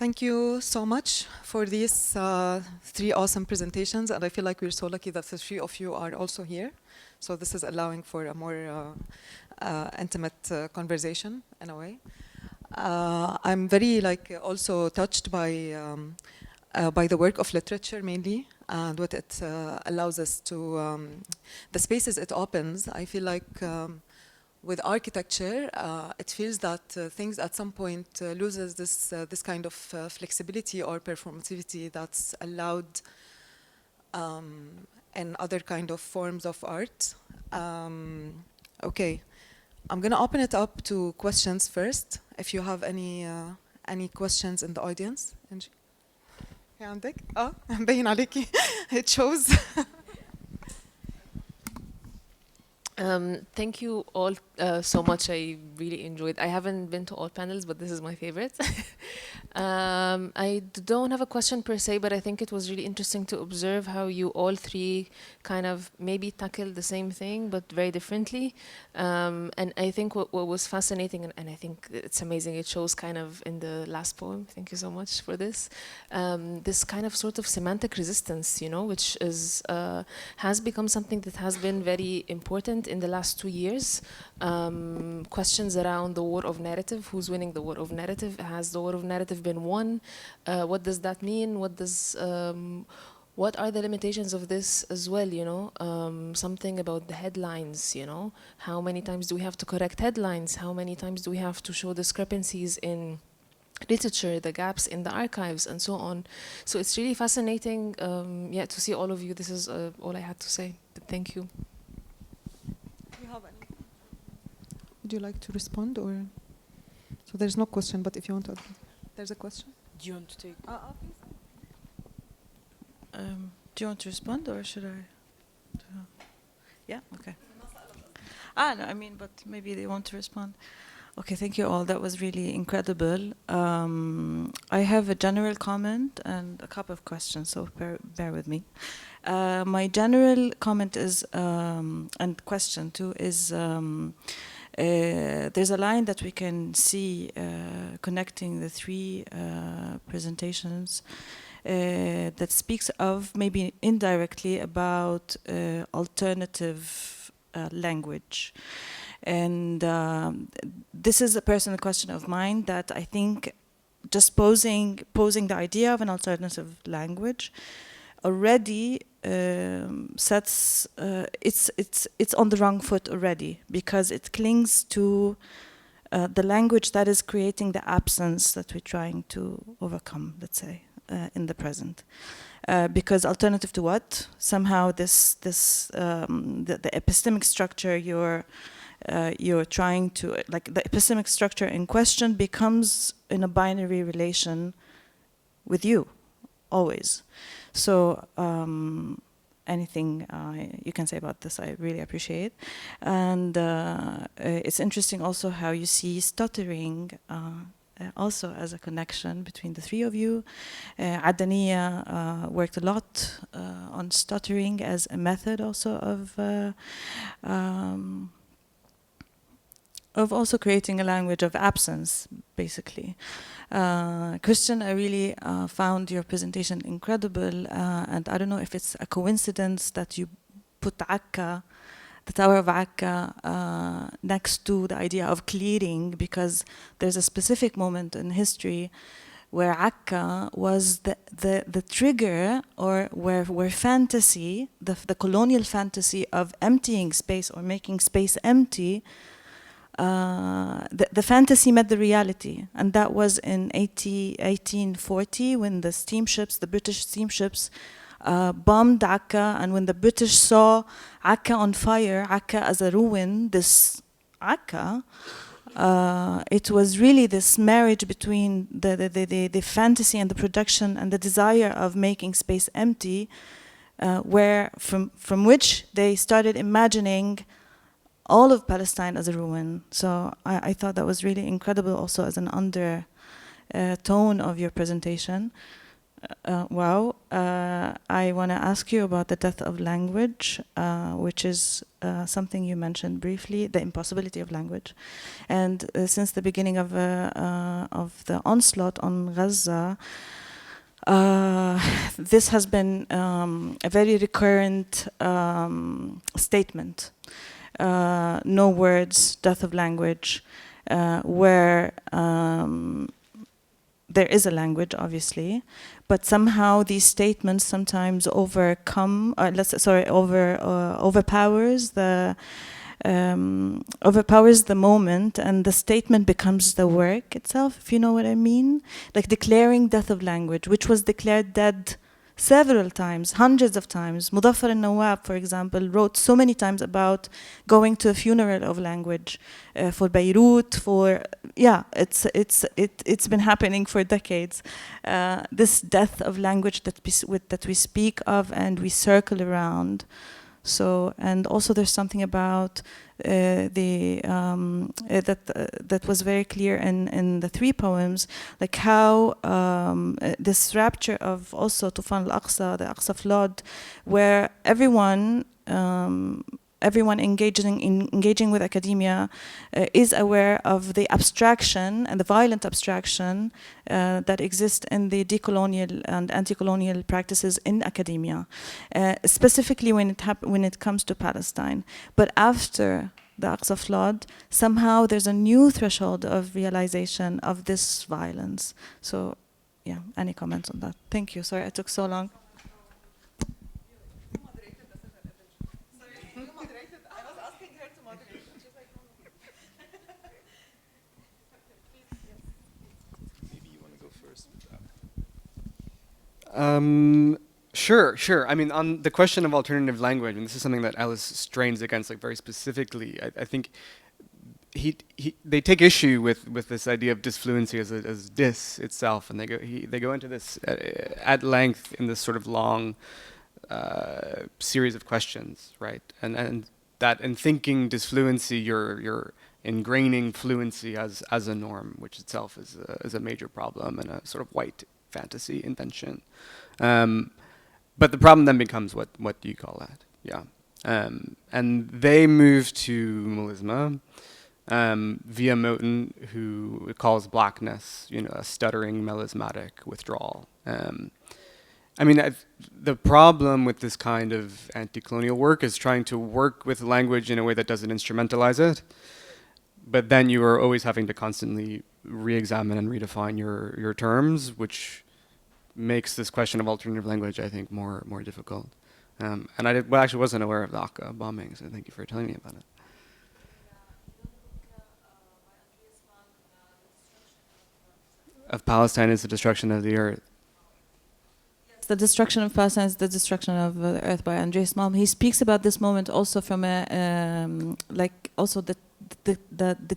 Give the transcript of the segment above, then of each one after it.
Thank you so much for these three awesome presentations, and I feel like we're so lucky that the three of you are also here. So this is allowing for a more intimate conversation in a way. I'm very also touched by the work of literature mainly, and what it allows us to, the spaces it opens. I feel like with architecture, it feels that things at some point loses this kind of flexibility or performativity that's allowed in other kind of forms of art. Okay, I'm gonna open it up to questions first. If you have any questions in the audience. Angie? في عندك؟ مبين عليكي. It shows. Thank you all so much. I really enjoyed. I haven't been to all panels, but this is my favorite. I don't have a question per se, but I think it was really interesting to observe how you all three kind of maybe tackled the same thing, but very differently. And I think what was fascinating, and I think it's amazing, it shows kind of in the last poem, thank you so much for this, this kind of sort of semantic resistance, you know, which is has become something that has been very important in the last 2 years. Questions around the war of narrative, who's winning the war of narrative? Has the war of narrative been won? What does that mean? What are the limitations of this as well, you know? Something about the headlines, you know? How many times do we have to correct headlines? How many times do we have to show discrepancies in literature, the gaps in the archives, and so on? So it's really fascinating, yeah, to see all of you. This is all I had to say. Thank you. Would you like to respond, or? So there's no question, but if you want to, there's a question. Do you want to take? Please. Do you want to respond, or should I? Yeah. Okay. No, I mean, but maybe they want to respond. Okay, thank you all. That was really incredible. I have a general comment and a couple of questions, so bear with me. My general comment is, and question too, is there's a line that we can see connecting the three presentations that speaks of, maybe indirectly, about alternative language. And this is a personal question of mine that I think just posing the idea of an alternative language already sets it's on the wrong foot already, because it clings to the language that is creating the absence that we're trying to overcome, let's say, in the present. Because alternative to what? Somehow the epistemic structure you're trying to, like, the epistemic structure in question becomes in a binary relation with you, always. So anything you can say about this, I really appreciate. And it's interesting also how you see stuttering also as a connection between the three of you. Adania worked a lot on stuttering as a method also of also creating a language of absence, basically. Christian, I really found your presentation incredible, and I don't know if it's a coincidence that you put Akka, the Tower of Akka, next to the idea of clearing, because there's a specific moment in history where Akka was the trigger, or where fantasy, the colonial fantasy of emptying space or making space empty, the fantasy met the reality, and that was in 1840 when the British steamships bombed Akka, and when the British saw Akka on fire, Akka as a ruin, this Akka, it was really this marriage between the fantasy and the production and the desire of making space empty, where from which they started imagining all of Palestine as a ruin. So I thought that was really incredible also as an undertone of your presentation. wow. I want to ask you about the death of language, which is something you mentioned briefly, the impossibility of language. And since the beginning of the onslaught on Gaza, this has been a very recurrent statement. No words, death of language, where there is a language, obviously, but somehow these statements sometimes overpowers the moment, and the statement becomes the work itself, if you know what I mean. Like declaring death of language, which was declared dead several times, hundreds of times. Mudaffar al-Nawab, for example, wrote so many times about going to a funeral of language for Beirut. It's been happening for decades. This death of language that we speak of and we circle around. So, and also there's something about that was very clear in the three poems, like how this rapture of also Tufan al-Aqsa, the Aqsa flood, where everyone engaging with academia is aware of the abstraction and the violent abstraction that exists in the decolonial and anti-colonial practices in academia, specifically when it comes to Palestine. But after the Aqsa flood, somehow there's a new threshold of realization of this violence. So, yeah, any comments on that? Thank you. Sorry I took so long. Sure. I mean, on the question of alternative language, and this is something that Alice strains against, like very specifically. I think they take issue with this idea of disfluency as dis itself, and they go into this at length in this sort of long series of questions, right? And that in thinking disfluency, you're ingraining fluency as a norm, which itself is a major problem and a sort of white fantasy invention. But the problem then becomes what do you call that? Yeah. And they move to melisma via Moten, who calls blackness, a stuttering melismatic withdrawal. I mean, the problem with this kind of anti-colonial work is trying to work with language in a way that doesn't instrumentalize it, but then you are always having to constantly re-examine and redefine your terms, which makes this question of alternative language, I think, more difficult. And I actually wasn't aware of the Akka bombing, so thank you for telling me about it. Of Palestine is the destruction of the earth. Yes, the destruction of Palestine is the destruction of the earth by Andreas Malm. He speaks about this moment also from the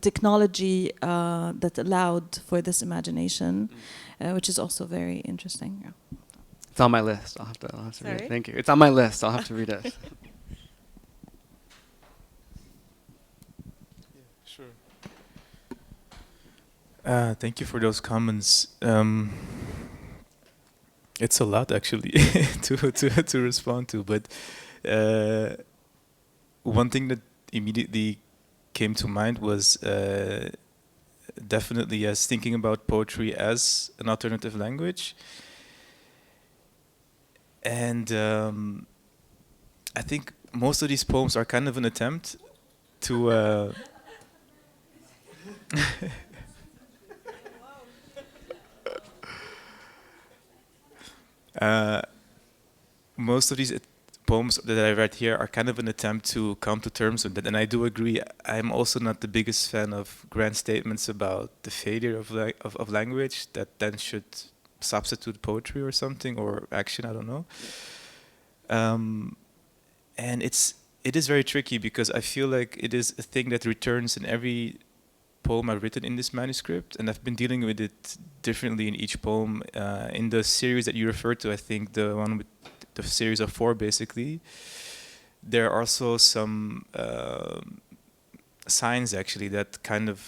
technology that allowed for this imagination, which is also very interesting. Yeah. It's on my list. I'll have to read it. Thank you. It's on my list. I'll have to read it. Sure. Thank you for those comments. It's a lot actually to respond to, but one thing that immediately came to mind was definitely as thinking about poetry as an alternative language. And I think most of these poems are kind of an attempt to most of these poems that I read here are kind of an attempt to come to terms with that. And I do agree, I'm also not the biggest fan of grand statements about the failure of language that then should substitute poetry or something, or action, I don't know. And it is very tricky because I feel like it is a thing that returns in every poem I've written in this manuscript, and I've been dealing with it differently in each poem. In the series that you referred to, I think the one with the series of 4 basically, there are also some signs actually that kind of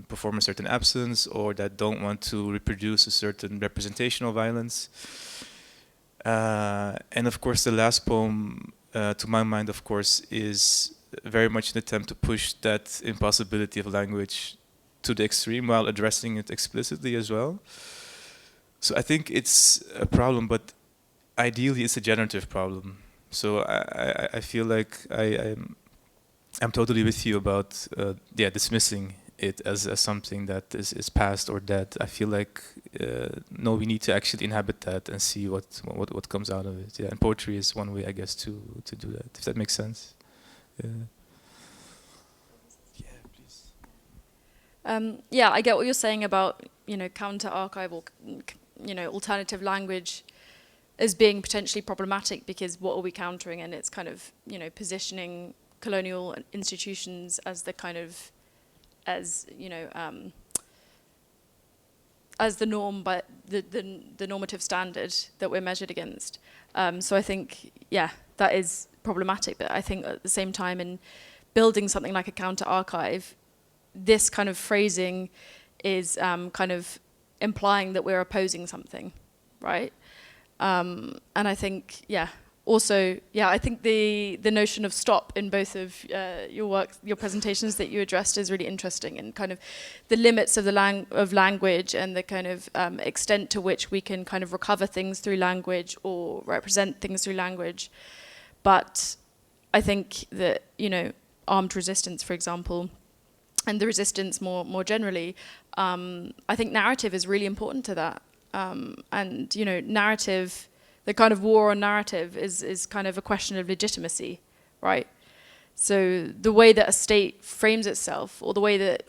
perform a certain absence or that don't want to reproduce a certain representational violence. And of course, the last poem, to my mind, of course, is very much an attempt to push that impossibility of language to the extreme while addressing it explicitly as well. So I think it's a problem, but ideally it's a generative problem. So I feel like I'm totally with you about dismissing it as something that is past or dead. I feel like no, we need to actually inhabit that and see what comes out of it. Yeah, and poetry is one way, I guess, to do that. If that makes sense. Yeah. Yeah, please. Yeah, I get what you're saying about, you know, counter-archival, you know, alternative language as being potentially problematic because what are we countering? And it's kind of, you know, positioning colonial institutions as the kind of, as, you know, as the norm, but the normative standard that we're measured against. So I think, yeah, that is problematic. But I think at the same time, in building something like a counter-archive, this kind of phrasing is kind of implying that we're opposing something, right? And I think, yeah, also, yeah, I think the notion of stop in both of your work, your presentations that you addressed is really interesting, and kind of the limits of the language and the kind of extent to which we can kind of recover things through language or represent things through language. But I think that, you know, armed resistance, for example, and the resistance more generally, I think narrative is really important to that. And, you know, narrative, the kind of war on narrative is kind of a question of legitimacy, right? So the way that a state frames itself, or the way that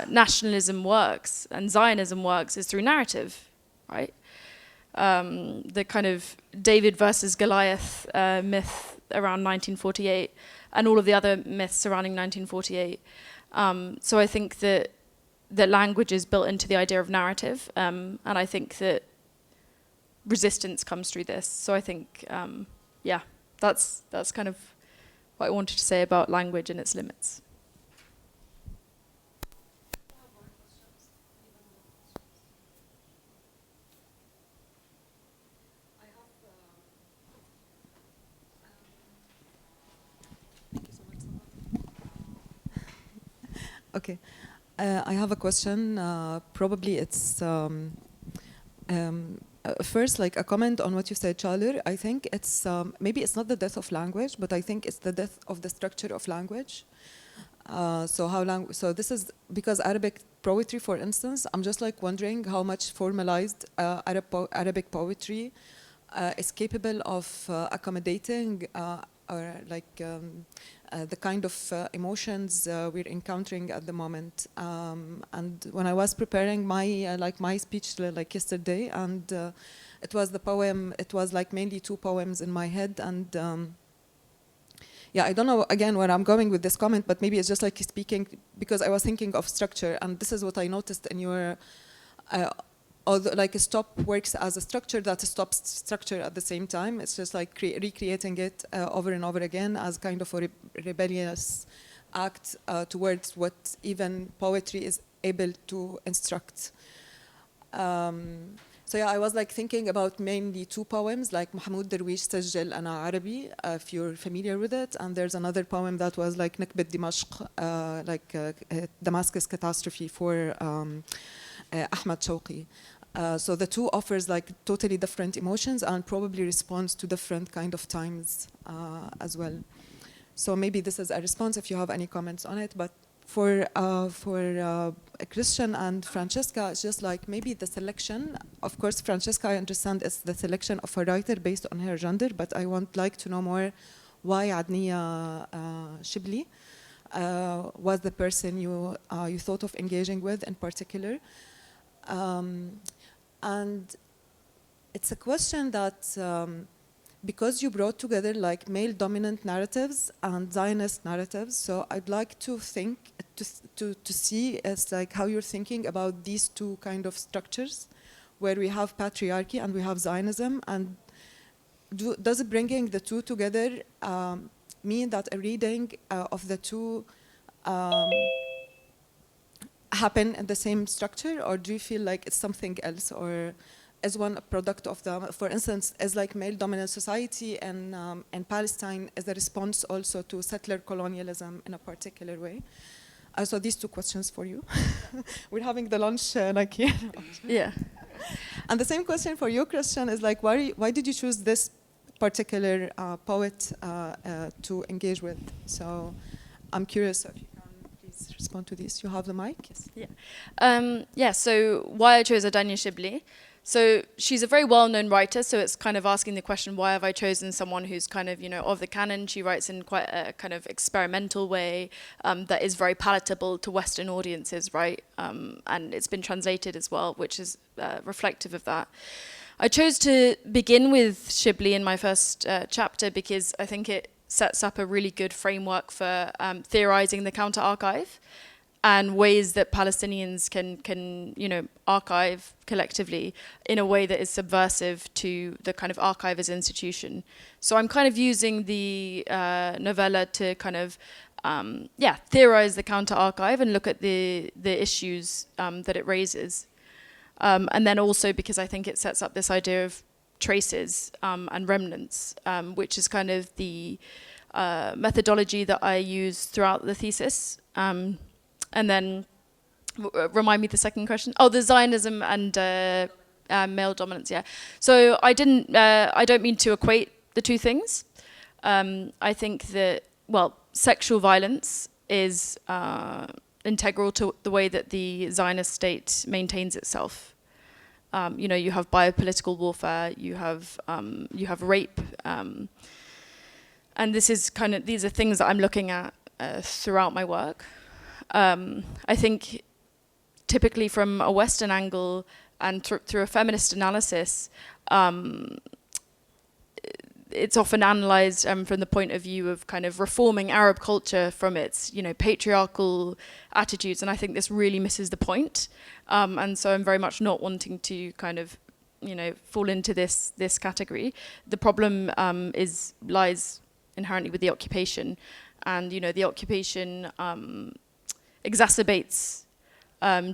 nationalism works and Zionism works, is through narrative, right? The kind of David versus Goliath myth around 1948, and all of the other myths surrounding 1948. So I think that language is built into the idea of narrative, and I think that resistance comes through this. So I think, yeah, that's kind of what I wanted to say about language and its limits. Okay. I have a question. Probably it's first, like a comment on what you said, Chaler. I think it's maybe it's not the death of language, but I think it's the death of the structure of language. So this is because Arabic poetry, for instance, I'm just like wondering how much formalized Arabic poetry is capable of accommodating or like the kind of emotions we're encountering at the moment. And when I was preparing my my speech like yesterday, and it was the poem. It was like mainly two poems in my head, and yeah, I don't know again where I'm going with this comment, but maybe it's just like speaking because I was thinking of structure, and this is what I noticed in your. Although like a stop works as a structure that stops structure at the same time. It's just like recreating it over and over again as kind of a rebellious act towards what even poetry is able to instruct. So yeah, I was like thinking about mainly two poems, like Mahmoud Darwish سجل أنا عربي, if you're familiar with it, and there's another poem that was like نكبة دمشق, Damascus catastrophe for Ahmad Shawqi. So the two offers like totally different emotions and probably responds to different kind of times as well. So maybe this is a response if you have any comments on it. But for Christian and Francesca, it's just like maybe the selection. Of course, Francesca, I understand, is the selection of a writer based on her gender. But I would like to know more why Adniya Shibli was the person you thought of engaging with in particular. And it's a question that because you brought together like male dominant narratives and Zionist narratives, so I'd like to think to see as like how you're thinking about these two kind of structures where we have patriarchy and we have Zionism, and does bringing the two together mean that a reading of the two um, happen in the same structure, or do you feel like it's something else, or is one a product of the, for instance, as like male-dominant society in Palestine, as a response also to settler colonialism in a particular way? So these two questions for you. We're having the lunch like here. Yeah. And the same question for you, Christian, is like, why did you choose this particular poet to engage with? So I'm curious if you can please respond to this. You have the mic? Yes. Yeah, so why I chose Adanya Shibli. So she's a very well-known writer, so it's kind of asking the question, why have I chosen someone who's kind of, of the canon? She writes in quite a kind of experimental way that is very palatable to Western audiences, right? And it's been translated as well, which is reflective of that. I chose to begin with Shibli in my first chapter because I think it sets up a really good framework for theorizing the counter-archive and ways that Palestinians can archive collectively in a way that is subversive to the kind of archive as institution. So I'm kind of using the novella to kind of theorize the counter-archive and look at the issues that it raises. And then also because I think it sets up this idea of traces and remnants, which is kind of the methodology that I use throughout the thesis. And then, remind me the second question. Oh, the Zionism and male dominance. Yeah. So I don't mean to equate the two things. I think that sexual violence is integral to the way that the Zionist state maintains itself. You have biopolitical warfare. You have rape. And these are things that I'm looking at throughout my work. I think typically from a Western angle and through a feminist analysis, it's often analyzed from the point of view of kind of reforming Arab culture from its, patriarchal attitudes. And I think this really misses the point. And so I'm very much not wanting to kind of, fall into this category. The problem lies inherently with the occupation. And, the occupation exacerbates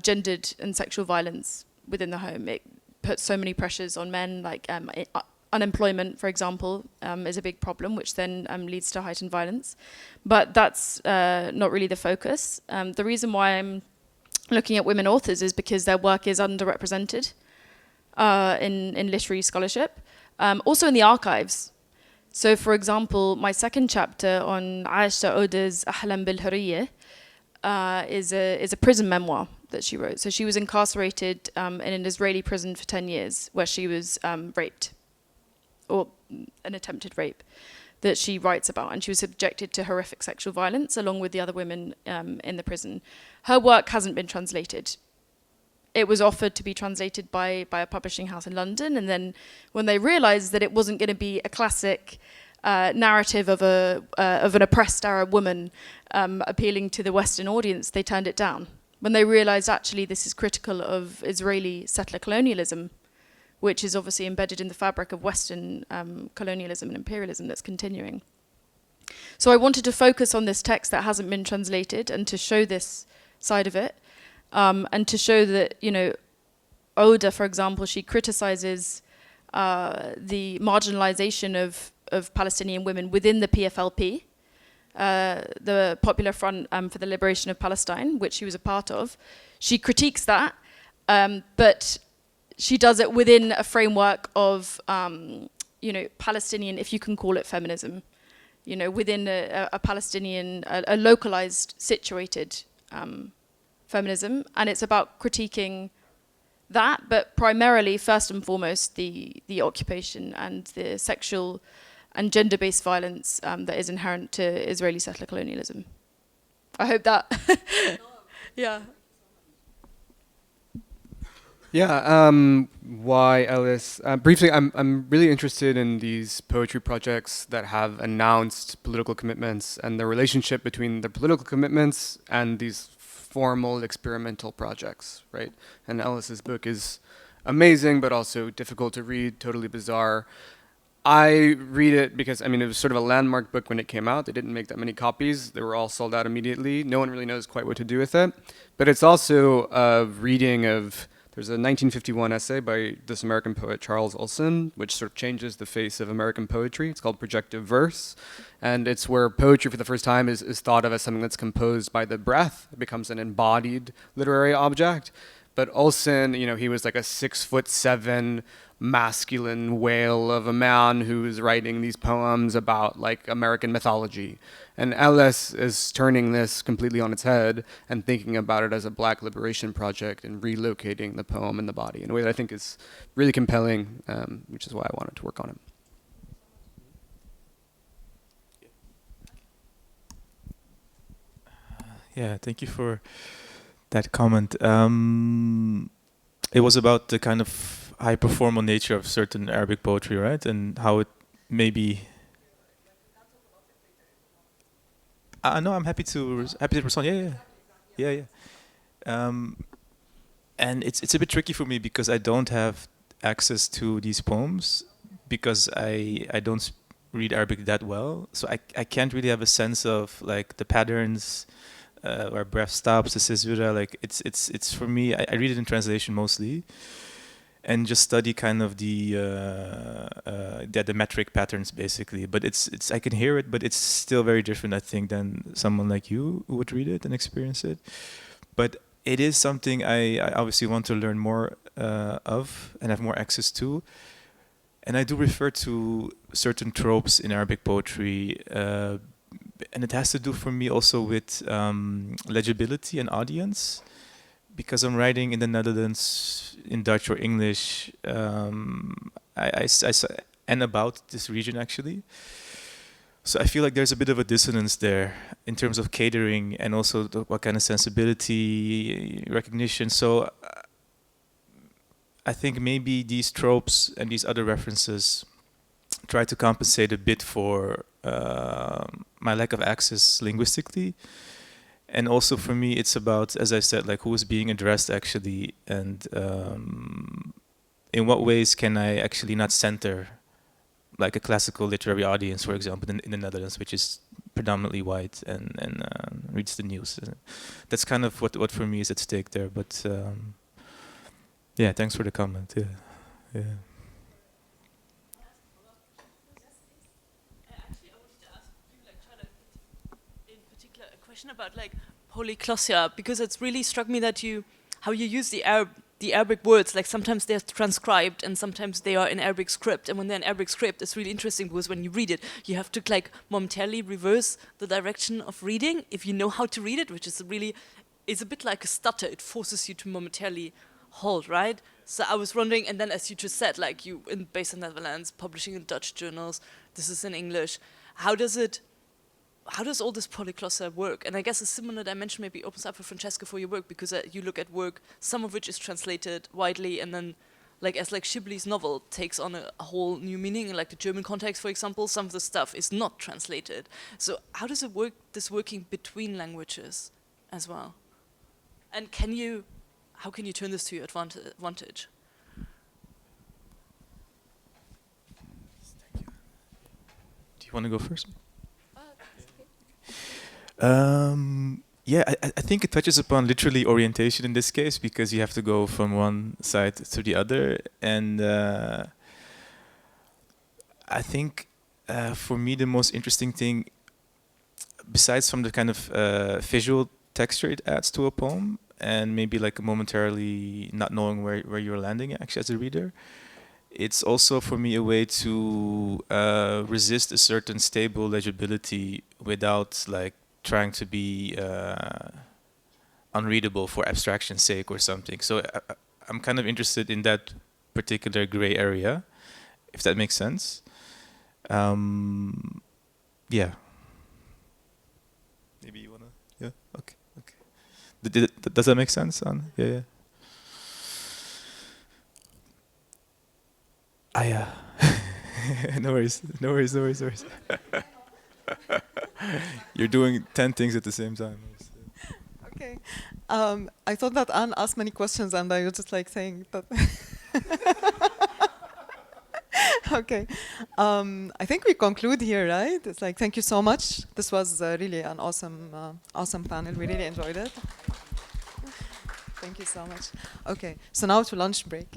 gendered and sexual violence within the home. It puts so many pressures on men, like unemployment, for example, is a big problem, which then leads to heightened violence. But that's not really the focus. The reason why I'm looking at women authors is because their work is underrepresented in literary scholarship, also in the archives. So, for example, my second chapter on Aisha Oda's Ahlam bil Hurriyyah is a prison memoir that she wrote. So she was incarcerated in an Israeli prison for 10 years where she was raped, or an attempted rape, that she writes about. And she was subjected to horrific sexual violence along with the other women in the prison. Her work hasn't been translated. It was offered to be translated by a publishing house in London. And then when they realized that it wasn't going to be a classic narrative of an oppressed Arab woman appealing to the Western audience, they turned it down. When they realized actually this is critical of Israeli settler colonialism, which is obviously embedded in the fabric of Western colonialism and imperialism that's continuing. So I wanted to focus on this text that hasn't been translated and to show this side of it, and to show that, Oda, for example, she criticizes the marginalization of Palestinian women within the PFLP, the Popular Front for the Liberation of Palestine, which she was a part of. She critiques that, but she does it within a framework of, Palestinian, if you can call it feminism, within a Palestinian, a localized, situated feminism. And it's about critiquing that, but primarily, first and foremost, the occupation and the sexual and gender-based violence that is inherent to Israeli settler colonialism. I hope that, yeah. Yeah, why Ellis? Briefly, I'm really interested in these poetry projects that have announced political commitments and the relationship between the political commitments and these formal experimental projects, right? And Ellis's book is amazing, but also difficult to read, totally bizarre. I read it because, I mean, it was sort of a landmark book when it came out. They didn't make that many copies. They were all sold out immediately. No one really knows quite what to do with it. But it's also a reading of, there's a 1951 essay by this American poet Charles Olson, which sort of changes the face of American poetry. It's called Projective Verse. And it's where poetry for the first time is thought of as something that's composed by the breath. It becomes an embodied literary object. But Olson, you know, he was like a 6'7" masculine whale of a man who was writing these poems about like American mythology. And Ellis is turning this completely on its head and thinking about it as a black liberation project and relocating the poem in the body in a way that I think is really compelling, which is why I wanted to work on it. Yeah, thank you for that comment. It was about the kind of high performance nature of certain Arabic poetry, right? And how it maybe. No, I'm happy to respond. Yeah. And it's a bit tricky for me because I don't have access to these poems because I don't read Arabic that well, so I can't really have a sense of like the patterns. Where breath stops, the caesura, like it's for me. I read it in translation mostly, and just study kind of the metric patterns basically. But it's I can hear it, but it's still very different, I think, than someone like you who would read it and experience it. But it is something I obviously want to learn more of and have more access to. And I do refer to certain tropes in Arabic poetry. And it has to do for me also with legibility and audience, because I'm writing in the Netherlands in Dutch or English, and about this region actually. So I feel like there's a bit of a dissonance there in terms of catering and also what kind of sensibility, recognition. So I think maybe these tropes and these other references try to compensate a bit for my lack of access linguistically. And also for me, it's about, as I said, like who is being addressed actually, and in what ways can I actually not center like a classical literary audience, for example, in the Netherlands, which is predominantly white and reads the news. That's kind of what for me is at stake there. But yeah, thanks for the comment. Yeah. About like polyglossia, because it's really struck me that how you use the Arabic words, like sometimes they're transcribed and sometimes they are in Arabic script, and when they're in Arabic script it's really interesting because when you read it you have to like momentarily reverse the direction of reading if you know how to read it, which is it's a bit like a stutter. It forces you to momentarily halt, right? So I was wondering, and then as you just said, like based in Netherlands, publishing in Dutch journals, this is in English, how does all this polyglossia work? And I guess a similar dimension maybe opens up for Francesca for your work, because you look at work, some of which is translated widely, and then like as like Shibley's novel takes on a whole new meaning in like the German context, for example, some of the stuff is not translated. So how does it work, this working between languages as well? And how can you turn this to your advantage? Do you want to go first? Yeah, I think it touches upon literally orientation in this case, because you have to go from one side to the other. And I think for me the most interesting thing, besides from the kind of visual texture it adds to a poem, and maybe like momentarily not knowing where you're landing actually as a reader, it's also for me a way to resist a certain stable legibility without like trying to be unreadable for abstraction's sake or something. So I'm kind of interested in that particular gray area, if that makes sense. Yeah. Maybe you wanna? Yeah. Okay. Does that make sense? Yeah. No worries. You're doing 10 things at the same time. Okay. I thought that Anne asked many questions, and I was just like saying that. Okay. I think we conclude here, right? It's like, thank you so much. This was really an awesome panel. We really enjoyed it. Thank you so much. Okay, so now to lunch break.